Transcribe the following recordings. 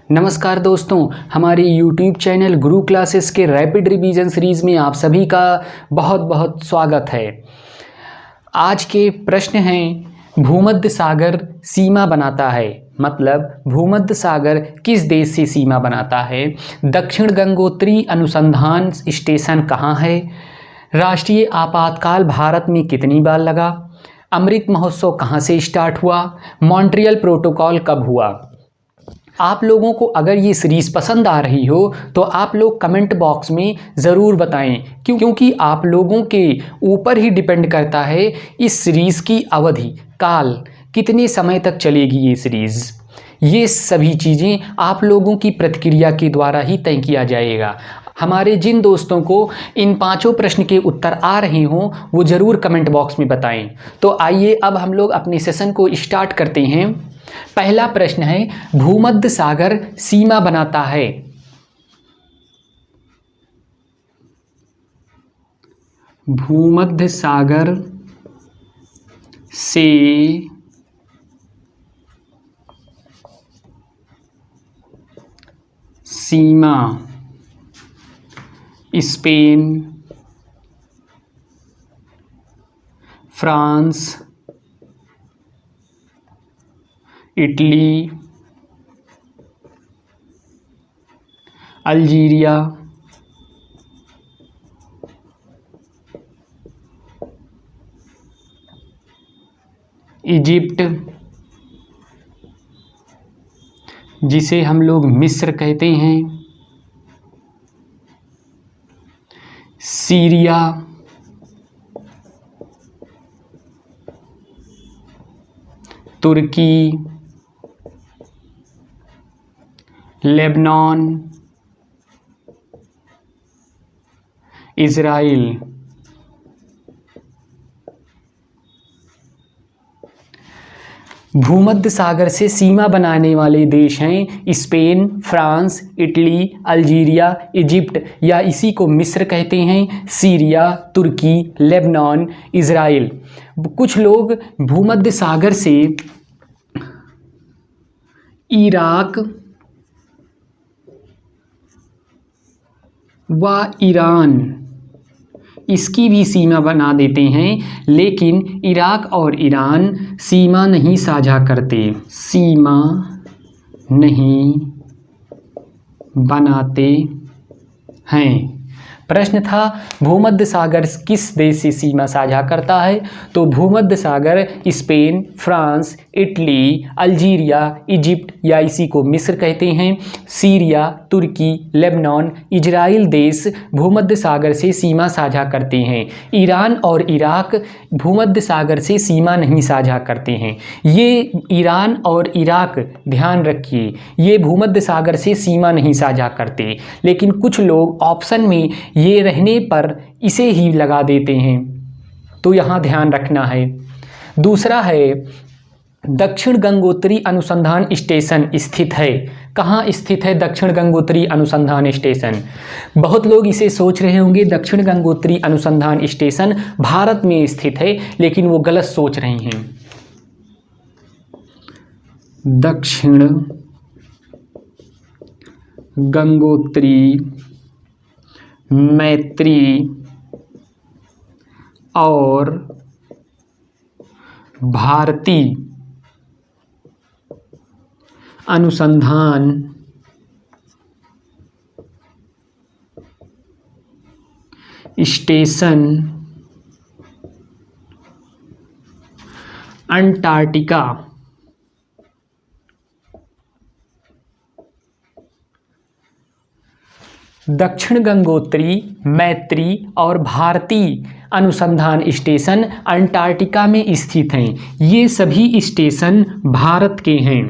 नमस्कार दोस्तों, हमारे YouTube चैनल गुरु क्लासेस के रैपिड रिवीजन सीरीज़ में आप सभी का बहुत बहुत स्वागत है। आज के प्रश्न हैं, भूमध्य सागर सीमा बनाता है, मतलब भूमध्य सागर किस देश से सीमा बनाता है? दक्षिण गंगोत्री अनुसंधान स्टेशन कहाँ है? राष्ट्रीय आपातकाल भारत में कितनी बार लगा? अमृत महोत्सव कहाँ से स्टार्ट हुआ? मॉन्ट्रियल प्रोटोकॉल कब हुआ? आप लोगों को अगर ये सीरीज़ पसंद आ रही हो तो आप लोग कमेंट बॉक्स में ज़रूर बताएं, क्योंकि आप लोगों के ऊपर ही डिपेंड करता है इस सीरीज़ की अवधि, काल कितने समय तक चलेगी ये सीरीज़। ये सभी चीज़ें आप लोगों की प्रतिक्रिया के द्वारा ही तय किया जाएगा। हमारे जिन दोस्तों को इन पांचों प्रश्न के उत्तर आ रहे हों वो ज़रूर कमेंट बॉक्स में बताएं। तो आइए अब हम लोग अपने सेशन को स्टार्ट करते हैं। पहला प्रश्न है, भूमध्य सागर सीमा बनाता है। भूमध्य सागर से सीमा Spain, France, Italy, Algeria, Egypt, जिसे हम लोग मिस्र कहते हैं, सीरिया, तुर्की, लेबनान, इज़राइल। भूमध्य सागर से सीमा बनाने वाले देश हैं Spain, France, Italy, Algeria, Egypt या इसी को मिस्र कहते हैं, सीरिया, तुर्की, लेबनान, इज़राइल। कुछ लोग भूमध्य सागर से इराक व ईरान इसकी भी सीमा बना देते हैं, लेकिन इराक और ईरान सीमा नहीं साझा करते, सीमा नहीं बनाते हैं। प्रश्न था, भूमध्य सागर किस देश से सीमा साझा करता है? तो भूमध्य सागर Spain, France, Italy, Algeria, Egypt या इसी को मिस्र कहते हैं, सीरिया, तुर्की, लेबनान, इजराइल देश भूमध्य सागर से सीमा साझा करते हैं। ईरान और इराक भूमध्य सागर से सीमा नहीं साझा करते हैं। ये ईरान और इराक, ध्यान रखिए, ये भूमध्य सागर से सीमा नहीं साझा करते, लेकिन कुछ लोग ऑप्शन में ये रहने पर इसे ही लगा देते हैं, तो यहाँ ध्यान रखना है। दूसरा है, दक्षिण गंगोत्री अनुसंधान स्टेशन स्थित है। कहाँ स्थित है दक्षिण गंगोत्री अनुसंधान स्टेशन? बहुत लोग इसे सोच रहे होंगे दक्षिण गंगोत्री अनुसंधान स्टेशन भारत में स्थित है, लेकिन वो गलत सोच रहे हैं। दक्षिण गंगोत्री मैत्री और भारती अनुसंधान स्टेशन अंटार्कटिका दक्षिण गंगोत्री, मैत्री और भारती अनुसंधान स्टेशन अंटार्कटिका में स्थित हैं। ये सभी स्टेशन भारत के हैं,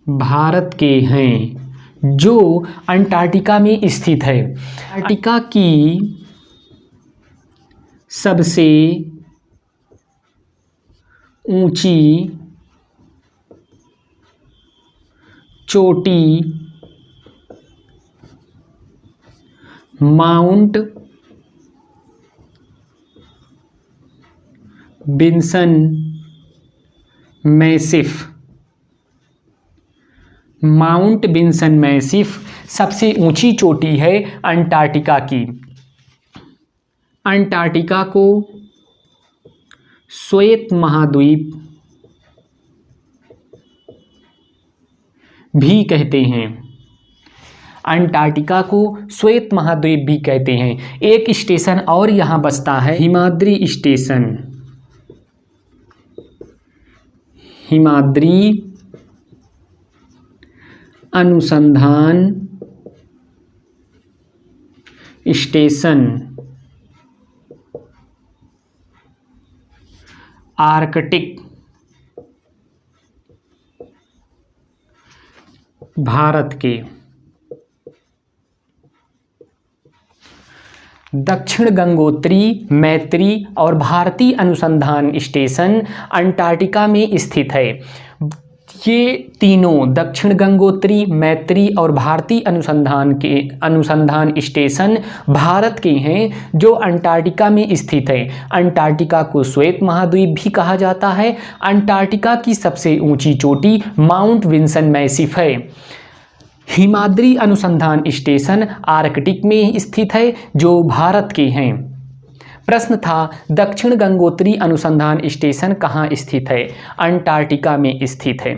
भारत के हैं, जो अंटार्कटिका में स्थित है। अंटार्कटिका की सबसे ऊंची चोटी Mount Vinson Massif Mount Vinson Massif सबसे ऊंची चोटी है अंटार्कटिका की। अंटार्कटिका को श्वेत महाद्वीप भी कहते हैं। अंटार्कटिका को श्वेत महाद्वीप भी कहते हैं। एक स्टेशन और यहाँ बसता है, हिमाद्री स्टेशन। हिमाद्री अनुसंधान स्टेशन आर्कटिक, भारत के। दक्षिण गंगोत्री, मैत्री और भारतीय अनुसंधान स्टेशन अंटार्कटिका में स्थित है। ये तीनों दक्षिण गंगोत्री, मैत्री और भारतीय अनुसंधान स्टेशन भारत के हैं, जो अंटार्कटिका में स्थित है। अंटार्कटिका को श्वेत महाद्वीप भी कहा जाता है। अंटार्कटिका की सबसे ऊंची चोटी माउंट विंसन मैसिफ है। हिमाद्री अनुसंधान स्टेशन आर्कटिक में स्थित है, जो भारत के हैं। प्रश्न था दक्षिण गंगोत्री अनुसंधान स्टेशन कहाँ स्थित है? अंटार्कटिका में स्थित है।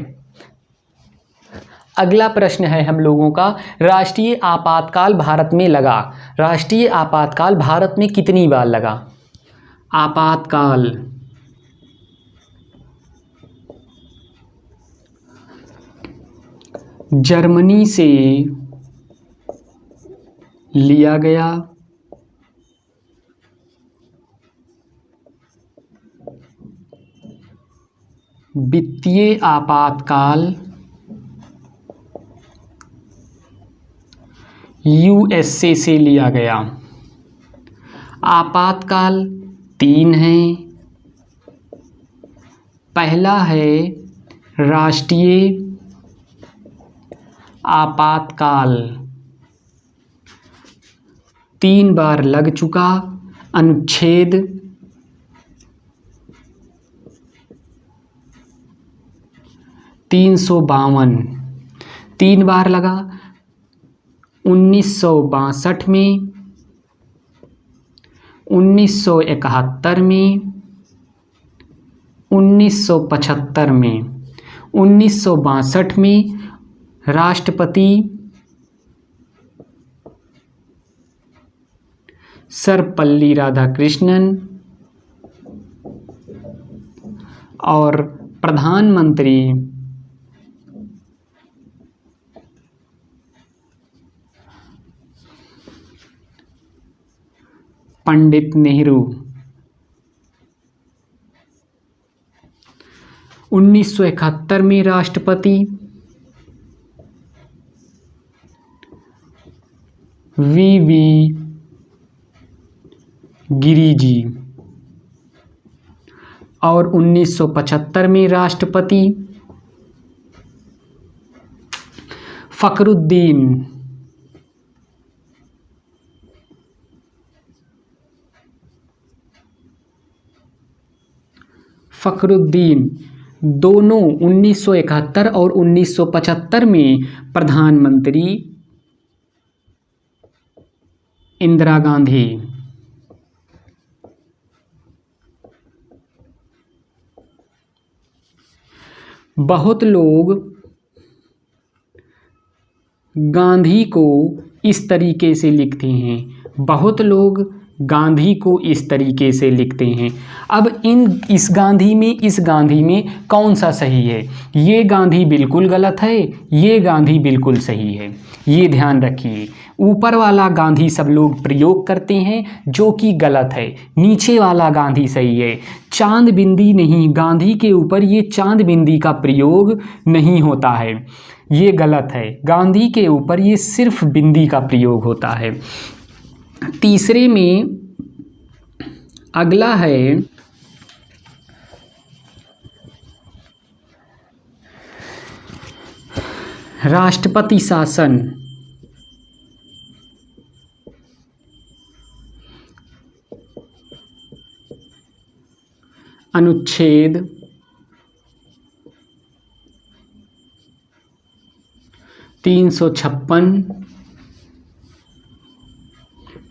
अगला प्रश्न है हम लोगों का, राष्ट्रीय आपातकाल भारत में लगा। राष्ट्रीय आपातकाल भारत में कितनी बार लगा? आपातकाल जर्मनी से लिया गया, वित्तीय आपातकाल यूएसए से लिया गया। आपातकाल 3 हैं। पहला है राष्ट्रीय आपातकाल, 3 बार लग चुका। अनुच्छेद 352 3 बार लगा। 1962 में, 1971 में, 1975 में। 1962 में राष्ट्रपति सर्वपल्ली राधाकृष्णन और प्रधानमंत्री पंडित नेहरू। 1971 में राष्ट्रपति वी गिरी जी और 1975 में राष्ट्रपति फखरुद्दीन दोनों 1971 और 1975 में प्रधानमंत्री इंदिरा गांधी। बहुत लोग गांधी को इस तरीके से लिखते हैं, बहुत लोग गांधी को इस तरीके से लिखते हैं। अब इस गांधी में कौन सा सही है? ये गांधी बिल्कुल गलत है, ये गांधी बिल्कुल सही है। ये ध्यान रखिए। ऊपर वाला गांधी सब लोग प्रयोग करते हैं, जो कि गलत है। नीचे वाला गांधी सही है। चांद बिंदी नहीं, गांधी के ऊपर ये चांद बिंदी का प्रयोग नहीं होता है, ये गलत है। गांधी के ऊपर ये सिर्फ बिंदी का प्रयोग होता है। तीसरे में अगला है राष्ट्रपति शासन। अनुच्छेद 356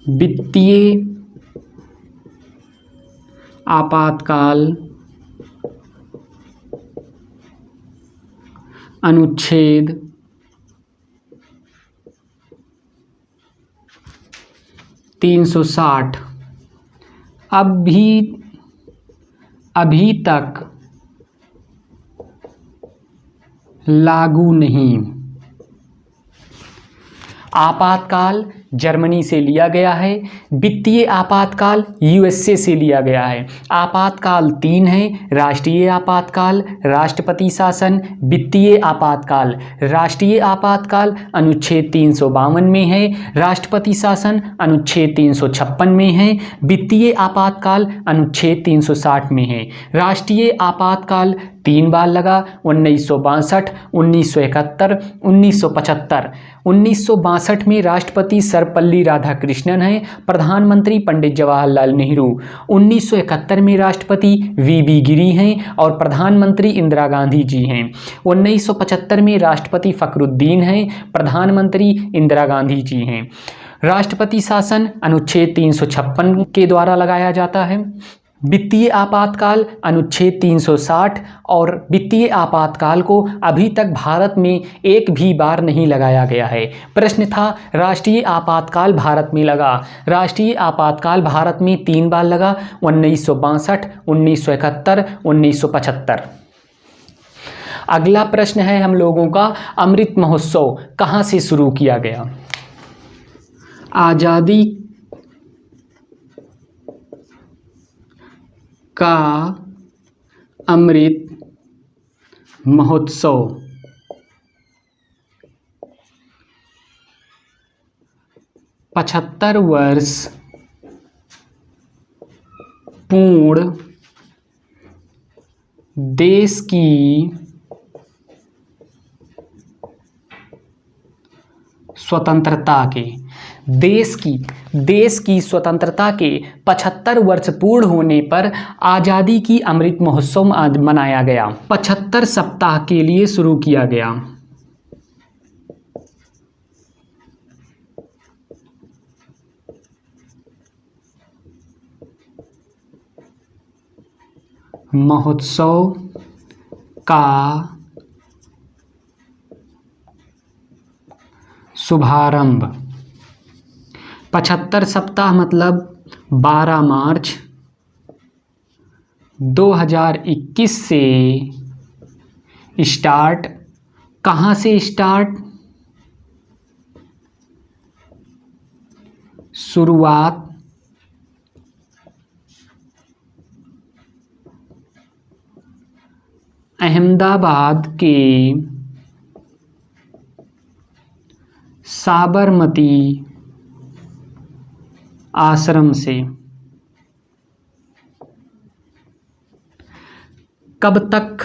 वित्तीय आपातकाल अनुच्छेद 360 अभी तक लागू नहीं। आपातकाल जर्मनी से लिया गया है, वित्तीय आपातकाल यूएसए से लिया गया है। आपातकाल 3 है, राष्ट्रीय आपातकाल, राष्ट्रपति शासन, वित्तीय आपातकाल। राष्ट्रीय आपातकाल अनुच्छेद 352 में है, राष्ट्रपति शासन अनुच्छेद 356 में है, वित्तीय आपातकाल अनुच्छेद 360 में है। राष्ट्रीय आपातकाल 3 बार लगा, 1962, 1971, 1975। 1962 में राष्ट्रपति सर्वपल्ली राधाकृष्णन हैं, प्रधानमंत्री पंडित जवाहरलाल नेहरू। 1971 में राष्ट्रपति वीबी गिरी हैं और प्रधानमंत्री इंदिरा गांधी जी हैं। 1975 में राष्ट्रपति फखरुद्दीन हैं, प्रधानमंत्री इंदिरा गांधी जी हैं। राष्ट्रपति शासन अनुच्छेद 356 के द्वारा लगाया जाता है। वित्तीय आपातकाल अनुच्छेद 360 और वित्तीय आपातकाल को अभी तक भारत में एक भी बार नहीं लगाया गया है। प्रश्न था राष्ट्रीय आपातकाल भारत में लगा। राष्ट्रीय आपातकाल भारत में 3 बार लगा, 1962, 1971, 1975। अगला प्रश्न है हम लोगों का, अमृत महोत्सव कहाँ से शुरू किया गया? आज़ादी का अमृत महोत्सव 75 वर्ष पूर्ण देश की स्वतंत्रता के देश की स्वतंत्रता के 75 वर्ष पूर्ण होने पर आज़ादी की अमृत महोत्सव मनाया गया। 75 सप्ताह के लिए शुरू किया गया। महोत्सव का शुभारंभ 75 सप्ताह मतलब 12 मार्च 2021 से स्टार्ट। कहाँ से स्टार्ट? शुरुआत अहमदाबाद के साबरमती आश्रम से। कब तक?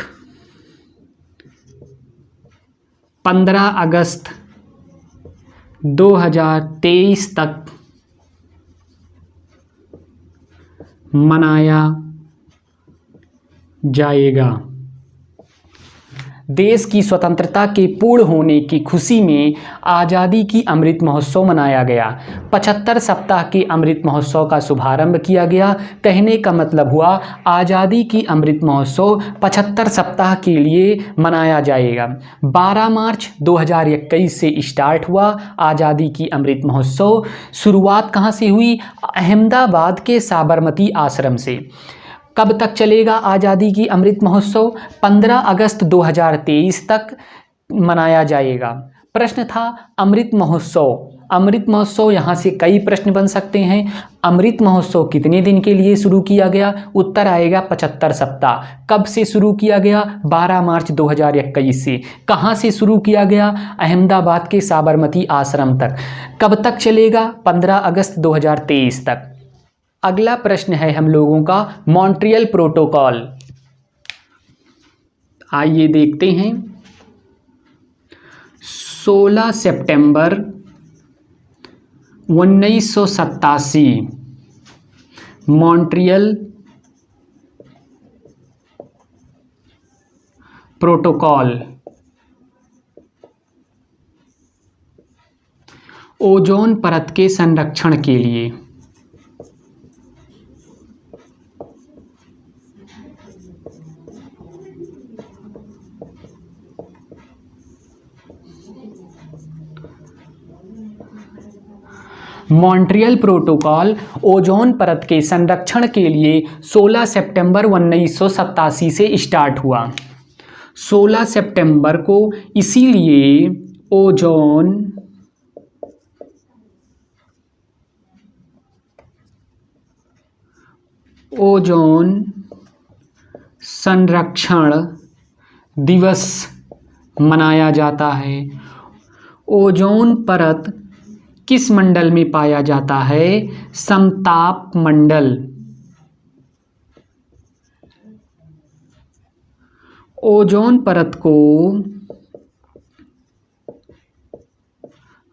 15 अगस्त 2023 तक मनाया जाएगा। देश की स्वतंत्रता के पूर्ण होने की खुशी में आज़ादी की अमृत महोत्सव मनाया गया। 75 सप्ताह के अमृत महोत्सव का शुभारंभ किया गया। कहने का मतलब हुआ आज़ादी की अमृत महोत्सव 75 सप्ताह के लिए मनाया जाएगा। 12 मार्च 2021 से स्टार्ट हुआ आज़ादी की अमृत महोत्सव। शुरुआत कहाँ से हुई? अहमदाबाद के साबरमती आश्रम से। कब तक चलेगा आज़ादी की अमृत महोत्सव? 15 अगस्त 2023 तक मनाया जाएगा। प्रश्न था अमृत महोत्सव। अमृत महोत्सव यहाँ से कई प्रश्न बन सकते हैं। अमृत महोत्सव कितने दिन के लिए शुरू किया गया? उत्तर आएगा 75 सप्ताह। कब से शुरू किया गया? 12 मार्च 2021 से। कहाँ से शुरू किया गया? अहमदाबाद के साबरमती आश्रम तक। कब तक चलेगा? 15 अगस्त 2023 तक। अगला प्रश्न है हम लोगों का मॉन्ट्रियल प्रोटोकॉल। आइए देखते हैं। 16 सितंबर 1987 मॉन्ट्रियल प्रोटोकॉल ओजोन परत के संरक्षण के लिए। मॉन्ट्रियल प्रोटोकॉल ओजोन परत के संरक्षण के लिए 16 सितंबर 1987 से स्टार्ट हुआ। 16 सितंबर को इसीलिए ओजोन संरक्षण दिवस मनाया जाता है। ओजोन परत किस मंडल में पाया जाता है? समताप मंडल। ओजोन परत को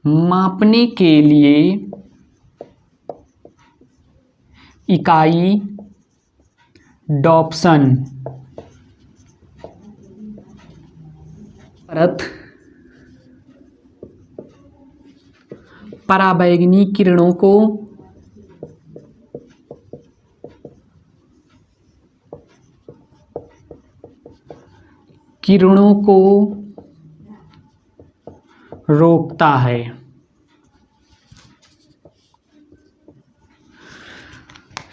मापने के लिए इकाई डॉप्सन। परत पराबैंगनी किरणों को रोकता है।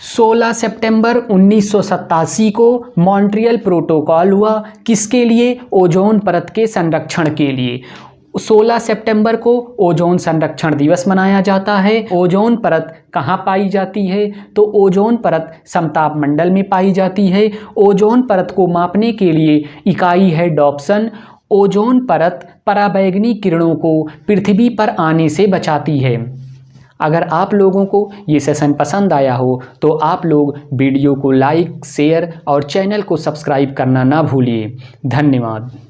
16 सितंबर 1987 को मॉन्ट्रियल प्रोटोकॉल हुआ। किसके लिए? ओजोन परत के संरक्षण के लिए। 16 सितंबर को ओजोन संरक्षण दिवस मनाया जाता है। ओजोन परत कहाँ पाई जाती है? तो ओजोन परत समताप मंडल में पाई जाती है। ओजोन परत को मापने के लिए इकाई है डॉप्सन। ओजोन परत पराबैंगनी किरणों को पृथ्वी पर आने से बचाती है। अगर आप लोगों को ये सेशन पसंद आया हो तो आप लोग वीडियो को लाइक, शेयर और चैनल को सब्सक्राइब करना ना भूलिए। धन्यवाद।